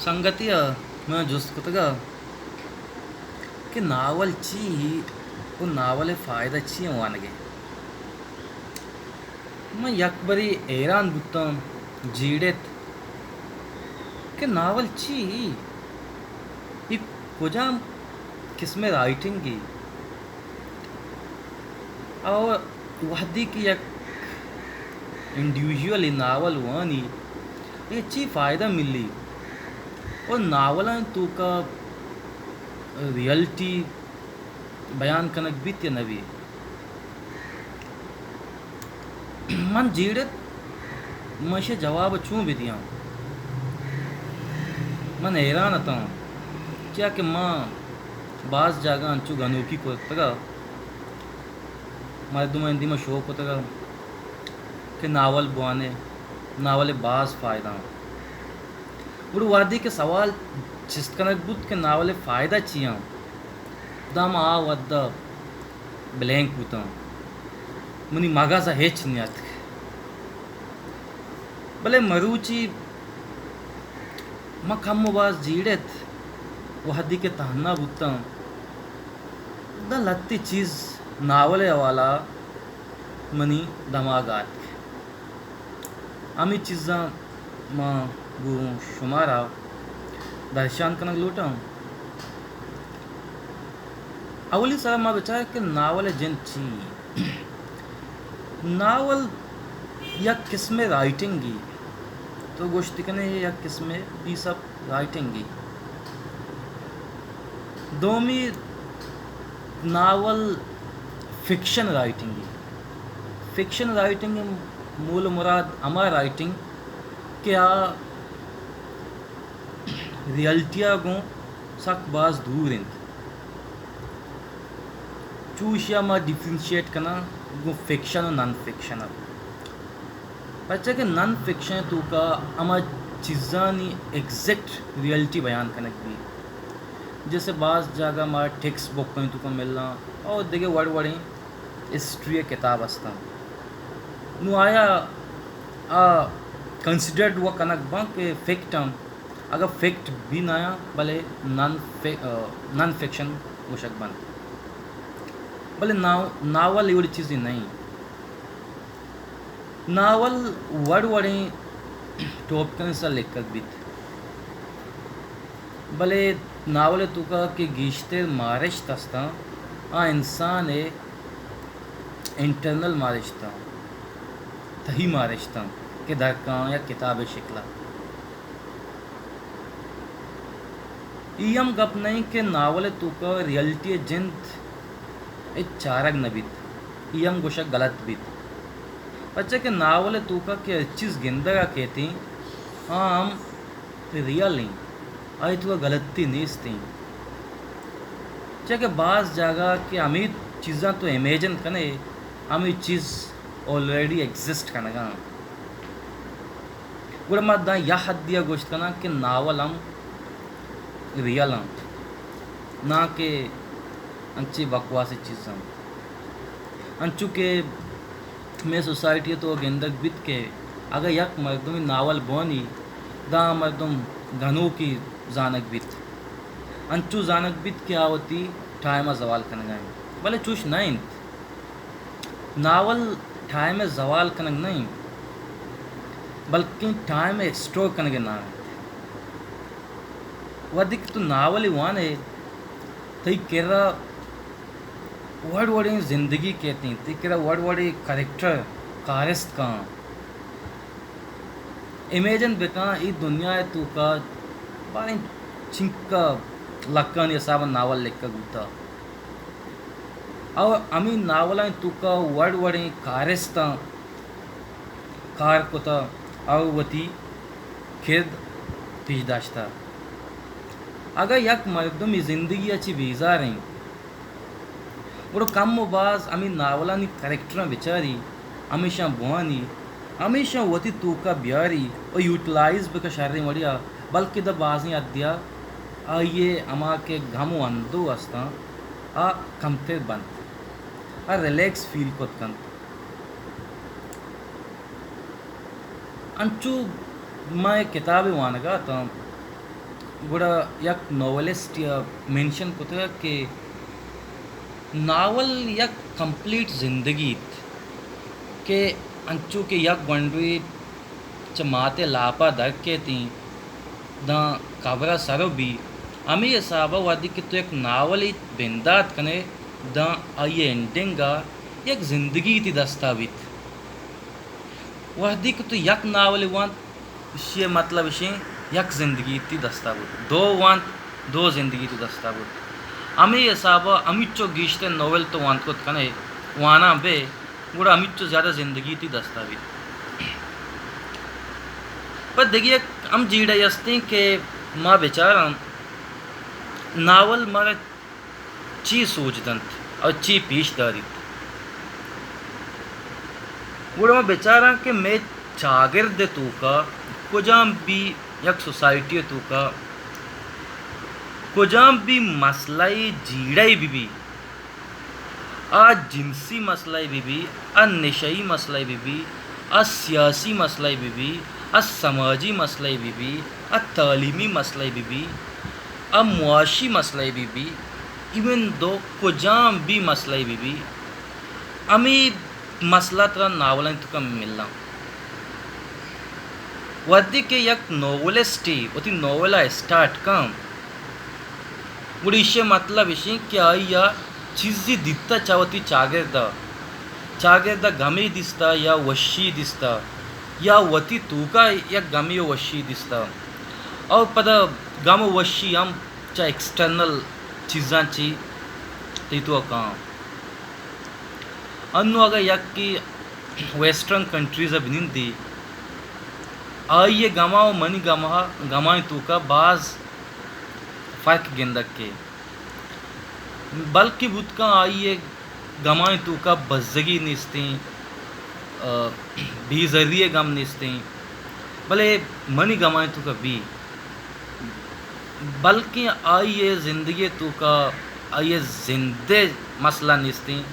ಸಂಗತಿಯ ಜುಸ್ಕುತಗ कि नावल ची वो नावल फ़ायदा ची वानगे मैं यक बरी हैरान बुत्ता जीड़ेत कि नावल ची ये कुजाम किस्में राइटिंग की और वहदी की यक इंडिविजुअल नावल वानी ये ची फ़ायदा मिली और नावल तो का रियलिटी बयान कनक बीत नवी मन जीड़त मशे जवाब चूँ भी दिया मन हैरान आता हूँ क्या कि माँ बाज जागा अंचु गनोकी को तगा मर्दुमा हिंदी में शौक होता गा कि नावल बुआने नावल बाज फ़ायदा उड़ वादी के सवाल जिस कनक बुत के नावल फ़ायदा चिया दम आ वद्द ब्लैंक बुता मुनी मगा सा हेच नियत भले मरूची मकम बाज जीड़त वहदी के तहन्ना बुता द लगती चीज़ नावल वाला मनी दमागात आमी चीज़ा माँ गु शुमारा दर्शान कनक लूटा अवली साहब माँ बचा कि नावल जिन ची नावल या किस्में राइटिंग की तो गोश्ती कने या किस्में ये सब राइटिंग की दोमी नावल फिक्शन राइटिंग मूल मुराद अमा राइटिंग क्या रियलिटिया गो सक बाज दूर इंत चूशिया मा डिफ्रेंशिएट करना गो फिक्शन और नॉन फिक्शन बच्चा के नॉन फिक्शन तो का अमा चीज़ानी एग्जैक्ट रियलिटी बयान करने की जैसे बाज जगह मार टेक्स्ट बुक में तो का मिलना और देखे वर्ड वर्ड हिस्ट्री किताब हस्ता नु आया कंसिडर्ड वो कनक बा के फैक्ट अगर फैक्ट भी नया भले नॉन फिक्शन मुशक बन भले नावल एवढी चीज़ नहीं नावल वर्ड वड़े टॉप करने से लेकर बीत भले नावल तो का कि गीश्ते मारिश तस्ता इंसान है इंटरनल मारिश था तही मारिश था कि दरका या किताब शिकला ईयम गप नहीं के नावल तो का रियलिटी जिंद एक चारक नबीत ईयम गोशा गलत बीत बच्चे के नावल तो का के चीज़ गिंदगा कहती हाँ हम रियल नहीं आई तो गलती नहीं थी चाहे बाज जागा कि हमें चीज़ा तो इमेजिन कने हमें चीज़ ऑलरेडी एग्जिस्ट करना गुड़ मत या हद दिया गोश्त करना कि नावल हम रियल हम ना के अच्छी बकवासी चीज़ हम अंचु के में सोसाइटी तो गेंदक बित के अगर यक मर्दुम नावल बोनी दा मर्दुम घनों की जानक बित अंचु जानक बित क्या होती टाइम जवाल कन गए भले चूश नहीं नावल टाइम जवाल कनक नहीं बल्कि टाइम स्टोर कनगे ना वधिक तो नावल वान है तई केरा वर्ड वर्ड जिंदगी कहती हैं तई केरा वर्ड वर्ड करेक्टर कारिस्त का इमेजिन बेका ई दुनिया है तू का बारी चिंका लक्कन ये सब नावल लिख कर गुता और अमी नावल तू का वर्ड वर्ड कारिस्ता कार कोता और वती खेद तीज दाश्ता अगर यक मर्दम जिंदगी अच्छी वीज़ा रही और कम बाज अमी नावला करेक्टर बिचारी हमेशा बुआनी हमेशा वती तू का ब्यारी और यूटिलाइज बेका शर्री मड़िया बल्कि द बाजी अद्या ये अमा के घमो अंदो अस्ता कमते बंद रिलैक्स फील को कंत अंचु मैं किताबें वानगा तो गुड़ा यक नॉवेलिस्ट या मेंशन कोता कि नावल यक कंप्लीट जिंदगी के अंचू के यक बंडवी चमाते लापा दर के ती दा कबरा सरो भी अमी ये साबा वादी कि तो एक नावल ही बिंदात कने दा आये एंडिंगा एक जिंदगी ती दस्तावित वादी कि तो यक नावल वान इसे मतलब इसे यक जिंदगी ती दस्तावित दो जिंदगी ती दस्तावित अमी ये साबा अमिचो गीश्ते नोवेल तो वान को कने वाना बे गुड़ा अमिचो ज़्यादा जिंदगी ती दस्तावित पर देखिए हम जीड़ा यस्ते के माँ बेचारा नावल मारा ची सोचदंत और ची पीशदारित गुड़ा माँ बेचारा के मैं चागिर्द तू का कुजाम भी यक सोसाइटी तू का कुजाम भी मसलाई जीड़ाई भी आज जिनसी मसलाई भी नशई मसलाई भी सियासी मसलाई भी समाजी मसलाई भी तालीमी मसलाई भी मुआशी मसलाई भी इवन दो कुजाम भी मसलाई भी अमी मसला तरह नावल तो कम मिलना वदी के यक नोवेलिस्टी वती नोवेला स्टार्ट कम गुड़ी इसे मतलब इसे क्या या चीज़ी दिखता चावती चागेरदा गमी दिसता या वशी दिसता या वती तूका या गमी वशी दिसता और पदा गम वशी हम चा एक्सटर्नल चीज़ांची तीतु काम अनु अगर यक की वेस्टर्न कंट्रीज़ अब निंदी आइए गमाओ मनी गमाई तूका बाज फ़र्क गिंदक के बल्कि बुतका आइए गमाई तू का बज़गी निस्ती भी ज़रिए गम निस्ती भले मनी गमाई तू का भी बल्कि आइए ज़िंदगी तू का आइए जिंदे मसला निस्ती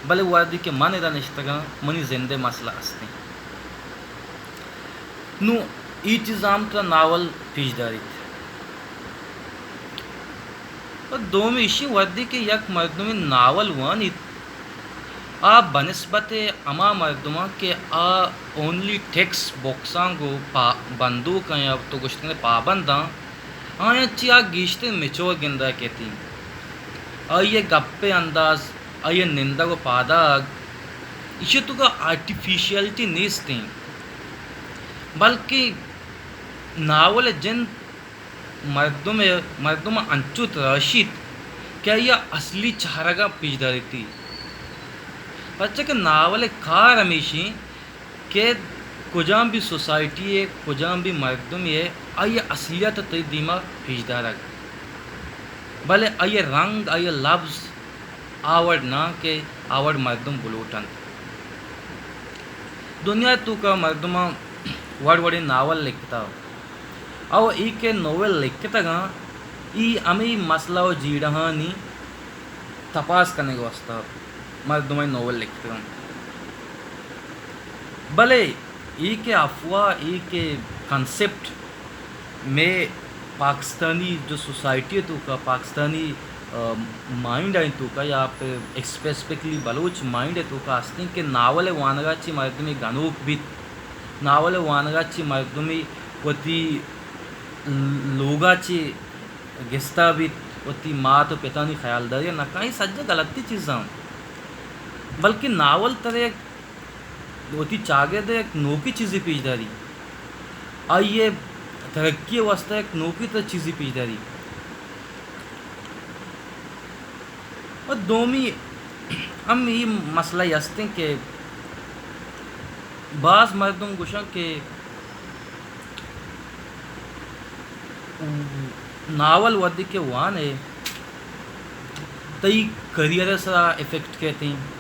भले वादी के मन इदा निश्तगा मनी जिंदे मसला हस्ती नु ई चीज़ाम का नावल पीजदारी दो में इसी वर्दी के यक मर्दों में नावल वानी आ बनस्बत अमा मर्दमा के आ ओनली टेक्स्ट बॉक्सांगो बंदूक या तो कुछ ने पाबंदा आया चिया गीश्ते मिचो गिंदा कहती आ ये गप्पे अंदाज आ ये निंदा को पादाग इसे तो का आर्टिफिशियलिटी नहीं बल्कि नावल जिन मर्दों अंचुत रशीद क्या यह असली चेहरा पीछदारी थी बच्चे के नावल कार हमेशी के कुजाम भी सोसाइटी है कुजाम भी मर्दों है आइए असलियत तो दिमाग पीछदारा भले आइए रंग आइए लफ्ज़ आवड़ ना के आवड़ मर्दों बुलोटन दुनिया तू का मर्दों वड़ नावल लिखता और ई के नोवेल लिखता ई अमी मसला और जीड़हानी तपास करने के वास्ता मर्दुमाई नोवेल लिखता भले ई के अफवाह ई के कंसेप्ट में पाकिस्तानी जो सोसाइटी है तो का पाकिस्तानी माइंड है तो का या पे स्पेसिफिकली बलूच माइंड है तो का आस्ती के नावल वानगाची मर्दुमी गनूक भी नावल वानगाची मर्दुमी वती लोगाची गिस्ता भी होती माँ तो पिता नहीं ख्यालदारी ना कहीं सज्जा गलती चीज़ां बल्कि नावल तरह होती चागे दे एक नोकी चीज़ी पीछदारी आइए तरक्की वास्ते एक नोकी तरह चीज़ी पीछदारी और दोमी हम ये मसला यस्ते के बाज़ मर्दों गुशा के नावल वदी के वान है तई करियर सा इफेक्ट कहते हैं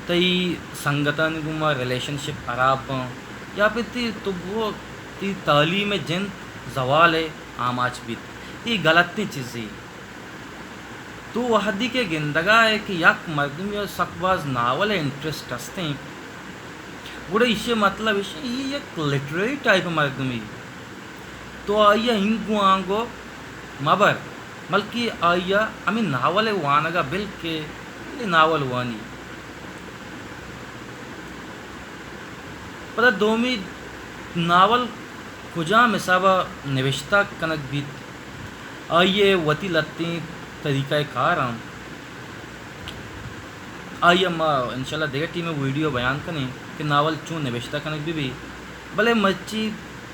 तई संगठन गुमा रिलेशनशिप खराब या फिर ती तो वो ती तालीम जिन जवाल है आमाच भी ये गलत नहीं चीज़ें तो वहदी के गिंदगा है कि यक मर्दम या सकबाज नावल इंटरेस्ट हस्ते हैं गुड़ा इसे मतलब इसे ये एक लिटरेरी टाइप मर्दमी تو آئیا ہنگو آنگو مبر بلکہ آئیا ہمیں ناول وانگا بل کے ناول وانی پتہ دومی ناول کجا مسابہ نوشتہ کنک بیت آئیے وتی لتیں طریقہ کار ہم آئیے ما انشاءاللہ دیگر ٹیم میں ویڈیو بیان کریں کہ ناول چون نوشتہ کنک بھی بلے مچی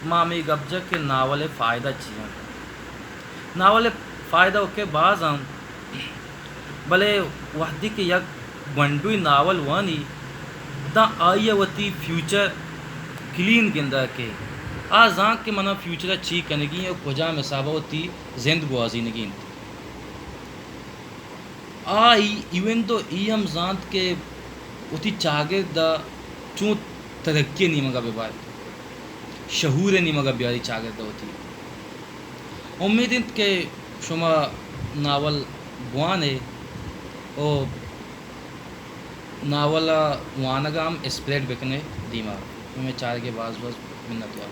ماں میں گبجہ کہ ناول فائدہ چیزیں ناول فائدہ کے بعض ہم بلے وحدی کے یک گنڈوی ناول وانی دا آئیے وتی فیوچر کلین گندہ کے آزاں کے منہ فیوچر چی کنگی اور کجا مسابہ ہوتی زند گوازی نگین آئی ایون تو ای ہم زانت کے اتی چاگر دا چون ترقی نہیں مگا بے شعور نہیں مگا بیاری چاگر دا ہوتی امید انت کہ شما ناول بوانے او ناولا وانگا ہم اسپریڈ بکنے دیما ہمیں چار کے بعض منت ہوا